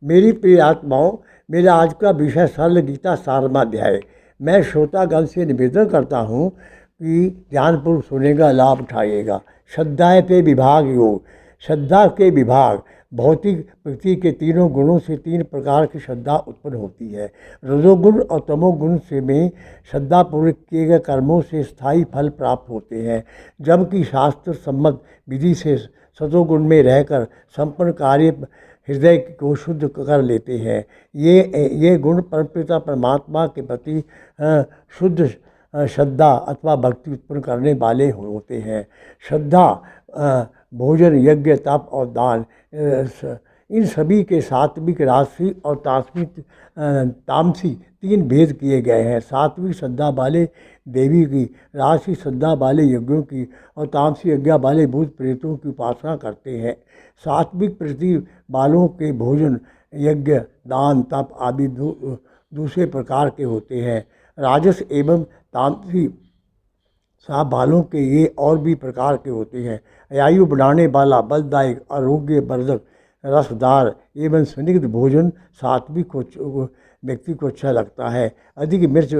मेरी प्रिय आत्माओं, मेरा आज का विषय सरल गीता सारमाध्याय। मैं श्रोतागण से निवेदन करता हूँ कि ध्यानपूर्वक सुनने का लाभ उठाइएगा। श्रद्धा पे विभाग योग। श्रद्धा के विभाग। भौतिक प्रकृति के तीनों गुणों से तीन प्रकार की श्रद्धा उत्पन्न होती है। रजोगुण और तमोगुण से में श्रद्धापूर्वक किए गए कर्मों से स्थायी फल प्राप्त होते हैं, जबकि शास्त्र सम्मत विधि से सतोगुण में रहकर संपूर्ण कार्य हृदय को शुद्ध कर लेते हैं। ये गुण परमपिता परमात्मा के प्रति शुद्ध श्रद्धा अथवा भक्ति उत्पन्न करने वाले होते हैं। श्रद्धा, भोजन, यज्ञ, तप और दान, इन सभी के सात्विक, राजसिक और तामसी तीन भेद किए गए हैं। सात्विक श्रद्धा वाले देवी की, राजसिक श्रद्धा वाले यज्ञों की और तामसी यज्ञ वाले भूत प्रेतों की उपासना करते हैं। सात्विक प्रकृति वालों के भोजन, यज्ञ, दान, तप आदि दूसरे प्रकार के होते हैं। राजस एवं तामसी साहब बालों के ये और भी प्रकार के होते हैं। आयु बढ़ाने वाला, बलदायक, आरोग्य वर्धक, रसदार एवं स्निग्ध भोजन सात्विक व्यक्ति को अच्छा लगता है। अधिक मिर्च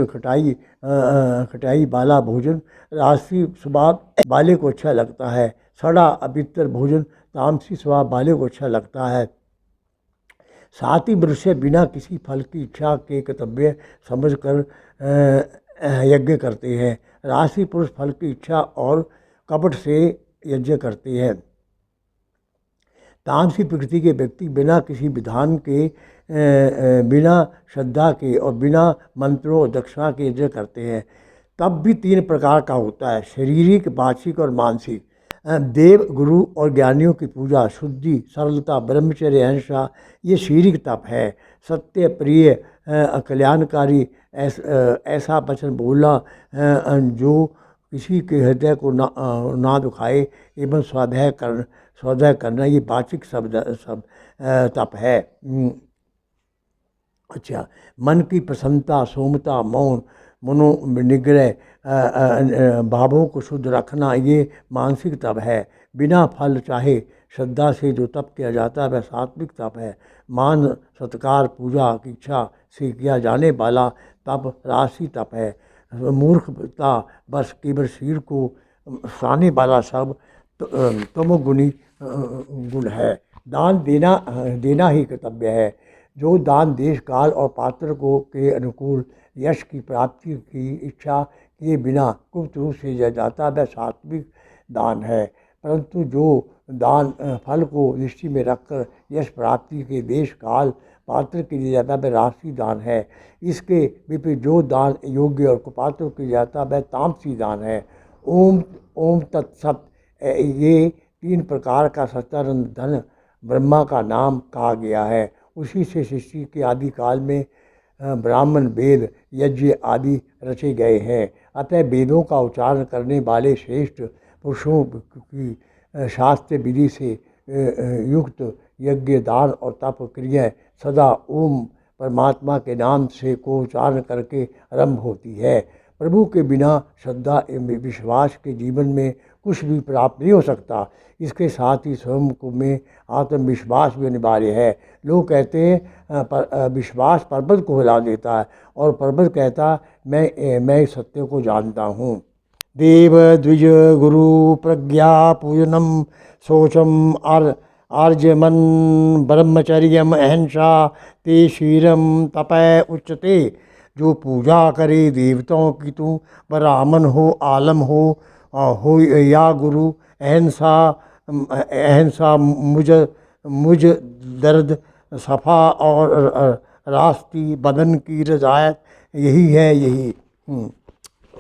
खटाई वाला भोजन राजसी स्वभाव वाले को अच्छा लगता है। सड़ा अपवित्र भोजन तामसी स्वभाव वाले को अच्छा लगता है। साथ ही मनुष्य बिना किसी फल की इच्छा के कर्तव्य समझकर यज्ञ करते हैं। राशि पुरुष फल की इच्छा और कपट से यज्ञ करते हैं। तामसी प्रकृति के व्यक्ति बिना किसी विधान के, बिना श्रद्धा के और बिना मंत्रों और दक्षिणा के यज्ञ करते हैं। तब भी तीन प्रकार का होता है: शारीरिक, वाचिक और मानसिक। देव, गुरु और ज्ञानियों की पूजा, शुद्धि, सरलता, ब्रह्मचर्य, अहिंसा, ये शारीरिक तप है। सत्य, प्रिय, कल्याणकारी ऐसा वचन बोलना जो किसी के हृदय को ना दुखाए एवं स्वाध्याय करना, ये वाचिक सब तप है। अच्छा, मन की प्रसन्नता, सौम्यता, मौन, मनोनिग्रह, भावों को शुद्ध रखना, ये मानसिक तप है। बिना फल चाहे श्रद्धा से जो तप किया जाता है वह सात्विक तप है। मान सत्कार, पूजा की इच्छा से किया जाने वाला तप राशि तप है। मूर्खता बस केवल शरीर को साने वाला सब तमोगुणी गुण है। दान देना ही कर्तव्य है। जो दान देश, काल और पात्र को के अनुकूल यश की प्राप्ति की इच्छा किए बिना गुप्त रूप से दिया जाता वह सात्विक दान है। परंतु जो दान फल को दृष्टि में रखकर यश प्राप्ति के देश, काल, पात्र के लिए जाता वह राशि दान है। इसके विपरीत जो दान योग्य और कुपात्र के लिए जाता वह तामसी दान है। ओम तत्सत। ये तीन प्रकार का सच्चिदानंद धन ब्रह्मा का नाम कहा गया है। उसी से सृष्टि के आदि काल में ब्राह्मण, वेद, यज्ञ आदि रचे गए हैं। अतः वेदों का उच्चारण करने वाले श्रेष्ठ पुरुषों की शास्त्र विधि से युक्त यज्ञ, दान और तप क्रिया सदा ओम परमात्मा के नाम से को उच्चारण करके आरंभ होती है। प्रभु के बिना श्रद्धा एवं विश्वास के जीवन में कुछ भी प्राप्त नहीं हो सकता। इसके साथ ही स्वयं को में आत्मविश्वास भी अनिवार्य है। लोग कहते हैं विश्वास पर्वत को हिला देता है और पर्वत कहता मैं सत्य को जानता हूँ। देव द्विज गुरु प्रज्ञा पूजनम शोचम आर्जमन ब्रह्मचर्यम अहिंसा ते शीरम तपय उच्चते। जो पूजा करे देवताओं की, तू ब्राह्मण हो, आलम हो या गुरु, अहिंसा मुझ दर्द सफ़ा और रास्ती बदन की रजायत, यही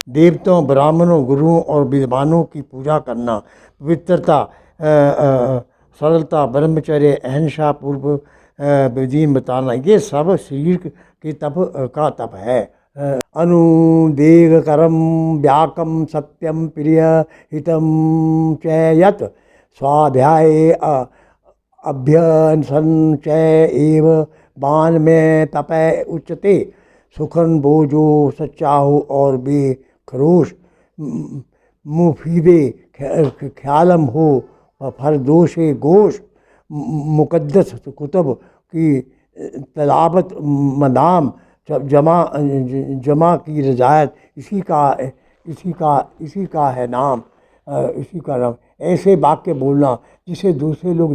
देवताओं, ब्राह्मणों, गुरुओं और विद्वानों की पूजा करना, पवित्रता, सरलता, ब्रह्मचर्य, अहिंसा पूर्व विधि बताना, ये सब शरीर के तप है। अनुदेगकरम व्याकम सत्यम प्रिय हितम च यत् स्वाध्याये अभ्यसन च एव बान में तपय उच्चते। सुखन बोझो सच्चा हो और बेखरोश, मुफीदे ख्यालम हो, फरदोशे गोश, मुकद्दस कुतुब की तलाबत मदाम जमा जमा की रजायत, इसी का है नाम, इसी का नाम। ऐसे वाक्य बोलना जिसे दूसरे लोग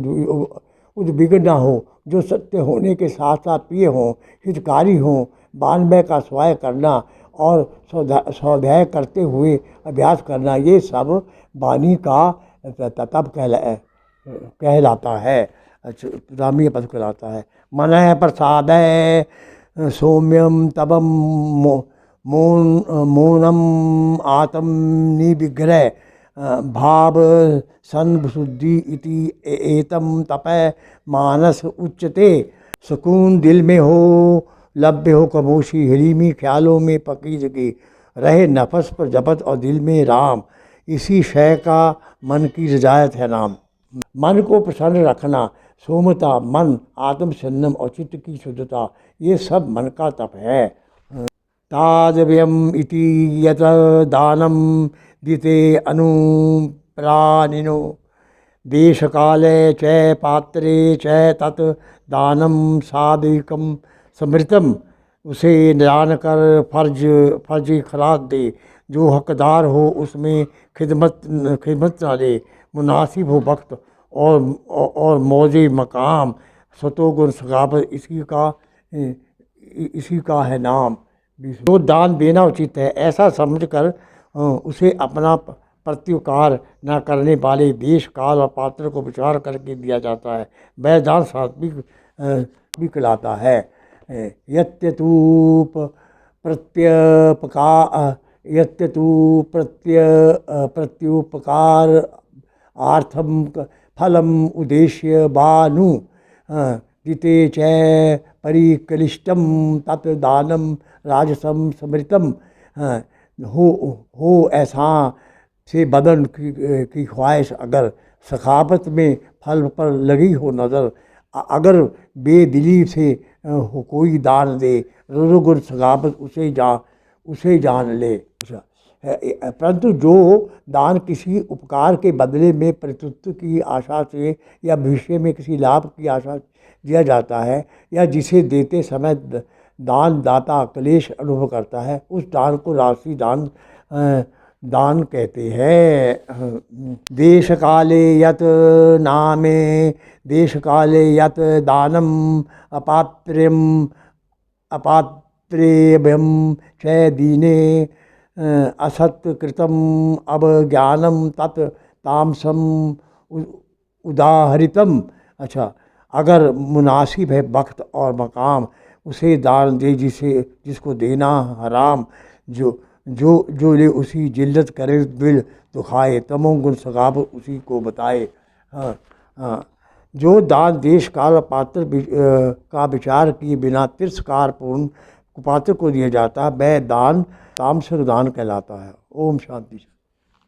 उद्विग्न न हो, जो सत्य होने के साथ साथ प्रिय हों, हितकारी हों। वाङ्मय का स्वाय करना और स्वाध्याय करते हुए अभ्यास करना, ये सब वाणी का तप कहलाता है, रामीय पद कहलाता है। मनः प्रसादय सौम्यम तबम मौनम आत्म निविग्रह भाव संशुद्धि इति एतम तपय मानस उच्चते। सुकून दिल में हो, लभ्य हो कमोशी, हरीमी ख्यालों में फकीर की, रहे नफस पर जपत और दिल में राम, इसी शय का मन की रजायत है नाम। मन को प्रसन्न रखना, सौम्यता, मन, आत्म संयम और चित्त की शुद्धता, ये सब मन का तप है। ताजव्यम इति यत दानम दिते अनुप्राणिनो, देश काले च पात्रे च तत् दानम साधिकम समृतम। उसे जानकर फर्ज खराज दे, जो हकदार हो उसमें खिदमत न दे। मुनासिब हो वक्त और मौजे मकाम, सतोगुण सगावत, इसी का है नाम। जो दान देना उचित है ऐसा समझकर उसे अपना प्रत्युकार न करने वाले देश काल और पात्र को विचार करके दिया जाता है, वह दान सात्विक भी कहलाता है। यत्यतु प्रत्युपकार आर्थम फलम उद्देश्य बानु दिते च परिक्लिष्टम तत् दानम राजसम समृतम। हो ऐसा से बदन की ख्वाहिश अगर सखावत में फल पर लगी हो नज़र, अगर बेदिली से हो कोई दान दे, रुगुण सखावत उसे जान ले। परंतु जो दान किसी उपकार के बदले में प्रत्युत्तर की आशा से या भविष्य में किसी लाभ की आशा दिया जाता है, या जिसे देते समय दान दाता क्लेश अनुभव करता है, उस दान को राशि दान कहते हैं। देश काले यत नामे देश काले यत दानम अपात्रेभ्यम च दीने असत्कृतम अवज्ञानम तत् तामसम उदाहरितम। अच्छा, अगर मुनासिब है वक्त और मकाम, उसे दान दे जिसको देना हराम, जो ले उसी जिल्लत करे दिल दुखाए, तमोगुण सगावत उसी को बताए। हाँ, जो दान देश काल पात्र का विचार किए बिना तिरस्कार पूर्ण कुपात्र को दिया जाता है, वह दान तामसिक दान कहलाता है। ओम शांति।